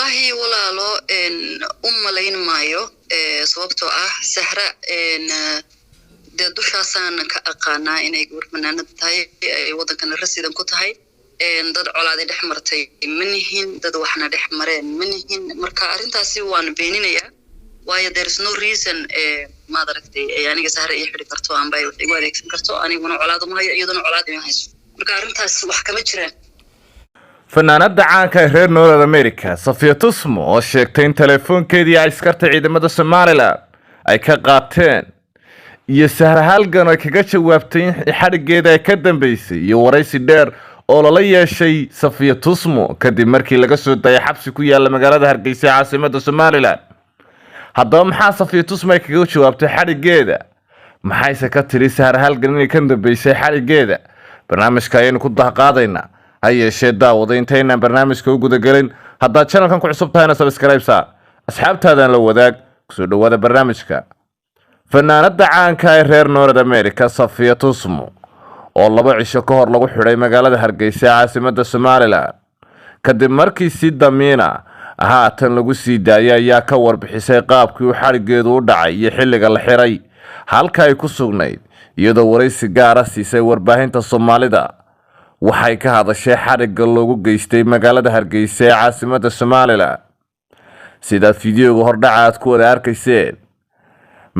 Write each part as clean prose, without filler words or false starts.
والله ولا لو ملاين مايو sababtoo ah Sahra dad dushaasan ka aqaana inay goor fanaanad tahay wadankan rasiidan ku tahay dad colaade dhexmartay manihin dad waxna dhexmareen manihin marka arintaasi waan beeninaya waayo there is no reason ma daragtay aniga Sahra ay xiri karto aan bay wax igu adeegsan karto aniguna colaado ma hayo iyaduna colaado ma hayso marka arintaas wax kama jiraan fanaanada caanka ee reer North America Safia Tusmo oo sheegtay in telefoonkeedii ay iskartay ciidamada Somaliland ay ka qaateen iyo Sahra halgan ay kaga jawaabtay in xarigeeda ay ka dambeysay iyo waraysi dheer oo la yeeshay Safia Tusmo kadib markii laga soo dayay xabsi ku yaala magaalada Hargeysa caasimadda Somaliland haddaba maxaa Safia Tusmo ay kaga jawaabtay xarigeeda maxayse ka tiri Sahra halgan inay ka dambeysay xarigeeda barnaamijka ayaynu ku dahqaadaynaa ayay daawada intayna barnaamijka u guda galin hadda channelkan ku cusub tahayna subscribe sa asxaabtaadan la wadaag soo dhawaada barnaamijka fanaanada caanka ee reer North America Safia Tusmo oo 2 cisho ka hor lagu xiray magaalada Hargeysa caasimadda Somaliland kadib markii si damiina haatan lagu sii daayay ayaa ka warbixisay qaabkii uu xarigeedu u dhacay iyo xilliga la xiray halka ay ku sugnayd iyadoo waraysi gaar ah siisay warbaahinta Soomaalida waxay ka hadashay xariga loogu geystay magaalada Hargeysa ee caasimadda Somaliland sida fiidiyoga hordhaca aad ku wada arkayseen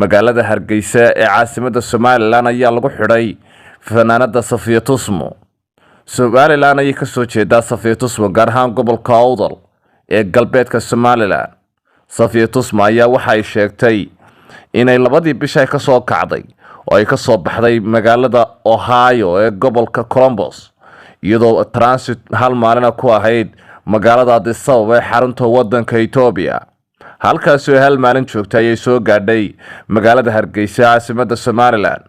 magaalada Hargeysa ee caasimadda Somaliland ayaa lagu xiray fanaanada Safia Tusmo Somaliland ay ka soo jeedaa Safia Tusmo gaar ahaan gobolka Awdal ee galbeedka Somaliland Safia Tusmo ayaa waxay sheegtay inay 2 bisha ka soo kacday oo ay ka soo baxday magaalada Ohio ee gobolka Columbus iyadoo transit hal maalin ku ahayd magaalada Addis Ababa ee xarunta wadanka Ethiopia halkaas oo hal maalin joogtay ay soo gaadhay magaalada Hargeysa caasimadda Somaliland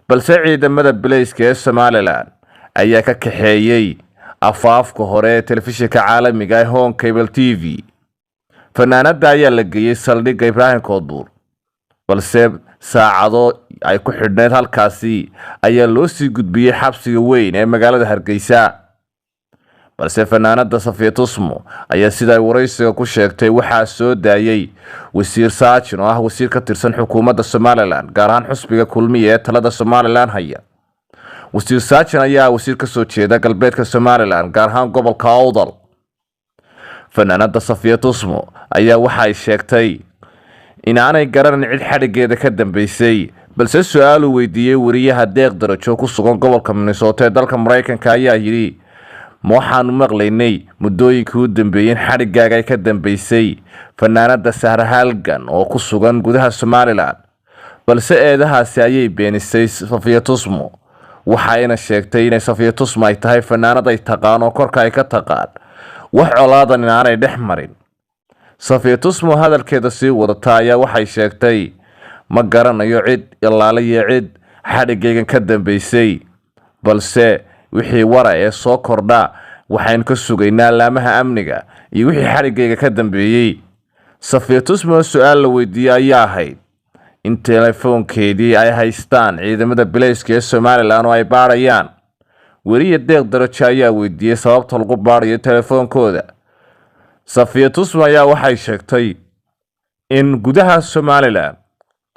balse ciidamada booliiska ee Somaliland ayaa ka kaxeeyay afaafka hore ee telefishinka caalamiga ee Home Cable TV fanaanada ayaa la geeyay saldhigga Ibrahim Koodbuur balse saacado ay ku xidhneed halkaasi ayaa loo sii gudbiyay xabsiga weyn ee magaalada Hargeysa balse fanaanada Safia Tusmo ayaa sida waraysiga ku sheegtay waxa soo daayay wasiir Saachin oo ah wasiir ka tirsan xukuumadda Somaliland gaar ahaan xusbiga kulmiye ee talada Somaliland haya wasiir Saachin ayaa wasiir ka soo jeeda galbeedka Somaliland gaar ahaan gobolka Awdal fanaanada Safia Tusmo ayaa waxay sheegtay in aanay garanin cid xarigeeda ka dambeysay balse su'aal uu weydiiyay wariyaha Deeq Darajo ku sugan gobolka Minnesota ee dalka Mareykanka ayaa yiri ma waxaan maqlaynay muddooyinkii u dambeeyay xarigaaga ay ka dambeysay fanaanada Sahra halgan oo ku sugan gudaha Somaliland balse eedahaasi ayay beenisay Safia Tusmo waxayna sheegtay in Safia Tusmo ay tahay fanaanad ay taqaan oo korka ay ka taqaan wax colaadan in aanay dhex marin Safia Tusmo hadalkeeda sii wadata ayaa waxay sheegtay ma garanayo cid ilaaliye cid xarigeygan ka dambeysay balse wixii wara ee soo kordha waxaan ka sugaynaa laamaha amniga iyo wixii xarigeyga ka dambeeyay Safia Tusmo su'aal la weydiiyay ayaa ahayd in telefoonkeedii ay haystaan ciidamada booliiska ee Somaliland oo ay baarayaan wariye Deeq Darajo ayaa weydiiyay sababta lagu baarayo telefoonkooda Safia Tusmo ayaa waxay sheegtay in gudaha Somaliland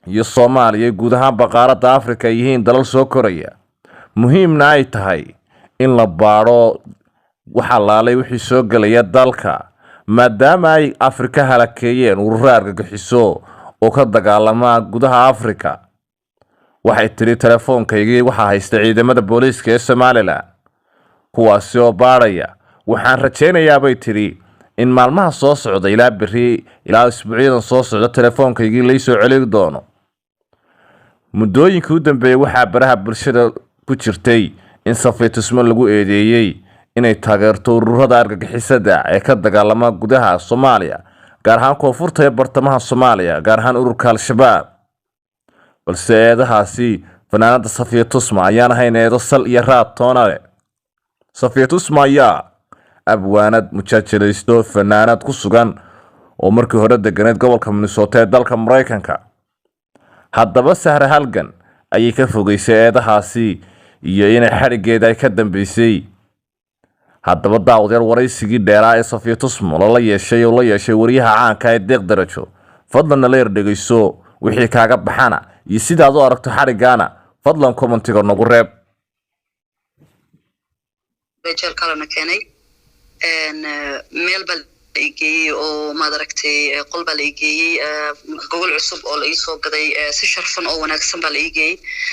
iyo Soomaaliya guud ahaan qaaradda Afrika ay yihiin dalal soo koraya muhiimna ay tahay in la baaro waxa laalay wixii soo galaya dalka maadaama ay Afrika halakeeyeen urur argagixiso oo ka dagaalama gudaha Afrika waxay tiri telefoonkaygii waxa haysta ciidamada booliiska ee Somaliland kuwaas oo baaraya waxaan rajaynayaa bay tiri in maalmaha soo socda ilaa biri ilaa isbuucyadan soo socda telefoonkaygii la soo celin doono muddooyinkii u dambeeyay waxa baraha bulshada ku jirtay in Safia Tusmo lagu eedeeyay inay taageerto ururada argagixisada ee ka dagaalama gudaha Soomaaliya gaar ahaan koonfurta ee bartamaha Soomaaliya gaar ahaan ururka Al-Shabaab balse eedahaasi fanaanada Safia Tusmo ayaan ahayn eedo sal iyo raad toona leh Safia Tusmo ayaa abwaanad mujaajiraysto fanaanad ku sugan oo markii hore deganeed gobolka Minnesota ee dalka Mareykanka haddaba Sahra halgan ayay ka fogeysay eedahaasi iyo inay xarigeeda ay ka dambeysay haddaba daawadayaal waraysigii dheeraa ee Safiya Tusmo la yeeshay wariyaha caanka ee Deeq Darajo fadlan la yardhageyso wixii kaaga baxana iyo sidaad u aragto xarigaana fadlan commentiga nagu reeb rajal kalena keenay meel bal igey oo ma aragtay qol bal igey gogol cusub oo la ii soo gaday si sharfan oo wanaagsan bal igey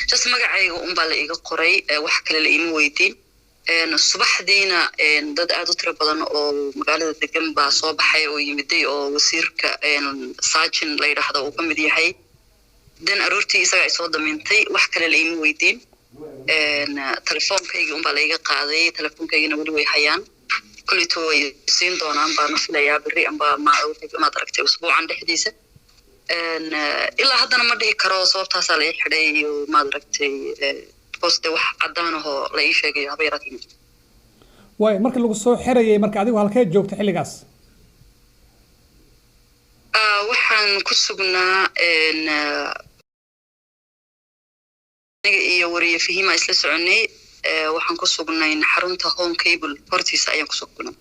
just magacayga bal iga qoray wax kale la iima weydiin subaxdiina dad aad u tiro badan oo magaalada degan baa soo baxay oo yimiday oo wasiirka saajin la yiraahdo uu kamid yahay dan aroortii isaga ay soo damintay wax kale la iima weydiin telefonkayga baa la iga qaaday telefonkaygana wali way hayaan kulito way siin doonaan baan filayaa bari amba ma aragtay usbuucan dhexdiisa ilaa haddana ma dhihi karo sababtaas la xidhay iyo ma aragtay poste wax cadaanaho la ii sheegay habeeratin way markii lagu soo xirayay marka adigu halkee joogtay xilligaas waxaan ku sugnaa iyo wariye Fahima isla soconay waxaan ku sugnay xarunta Home Cable hortiisa ayaan ku sugnaa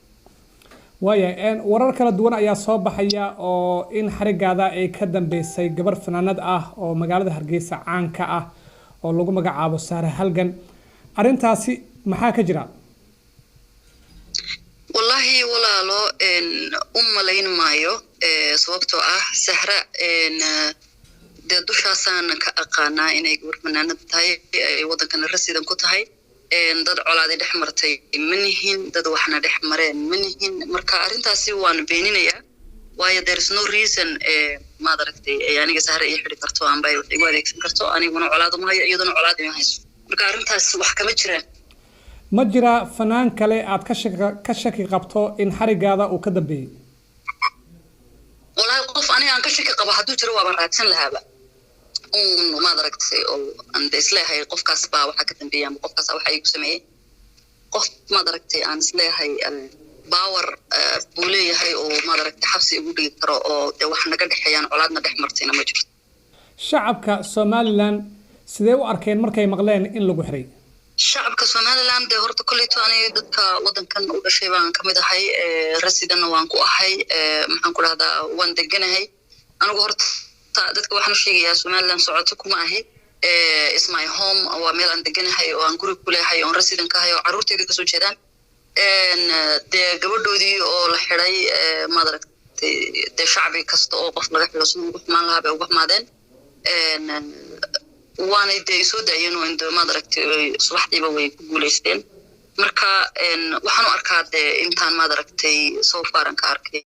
waya warar kala duwan ayaa soo baxaya oo in xarigaada ay ka dambeysay gabar fanaanad ah oo magaalada Hargeysa caan ka ah oo lagu magacaabo Sahra Halgan arintaasi maxaa ka jira wallahi walaalo malayn maayo sababtoo ah Sahra dushaasaan ka aqaanaa inay gabar fanaanad tahay ay wadankan rasiidan ku tahay dad colaadii dhex martay manihin dad waxna dhex mareen manihin marka arintaasi waan beeninayaa waayo there is no reason ma aragtay aniga Sahra ii xiri karto aan bay wax igu adeegsan karto aniguna colaad ma hayo iyaduna colaad ma hayso marka arintaas wax kama jiraan ma jira fanaan kale aad ka shaki qabto in xarigaada uu ka dambeeyay wallahi qof aniga aan ka shaki qabo haduu jiro waa raadsan lahaaba ما دركت أو عند إسلاهي قف كسبة وحكة تنبيه قف كسبة وحي كسمة قف ما دركت عن إسلاهي باور بولي هاي أو ما دركت حبسي يقولي ترى أو وحنا قد حيان أولادنا ده مرتين ما جرت شعبك سوماليلاند سديو أركين مركي مغلين إن لو بحري شعبك سوماليلاند ده هرت كله تاني دك وطن كان أول شيء بان كمده هاي رصيدنا وانكو هاي محن كل هذا وان دجنا هاي أنا قهرت dadka waxaan u sheegayaa Soomaaliland socoto kuma ahi is my home oo meel aan deganahay oo aan guri ku leeyahay oo rasiidan ka hayo caruurtayda ka soo jeedaan de gabadhoodii oo la xiray ma aragtay de shacbi kasta oo qof laga xiro soo ugu xumaan lahaa bay ugu xumaadeen waanay de soo daayeen oo inta ma aragtay subaxdiiba way ku guuleysteen marka waxaan u arkaa de intaan ma aragtay soo faaran ka arkay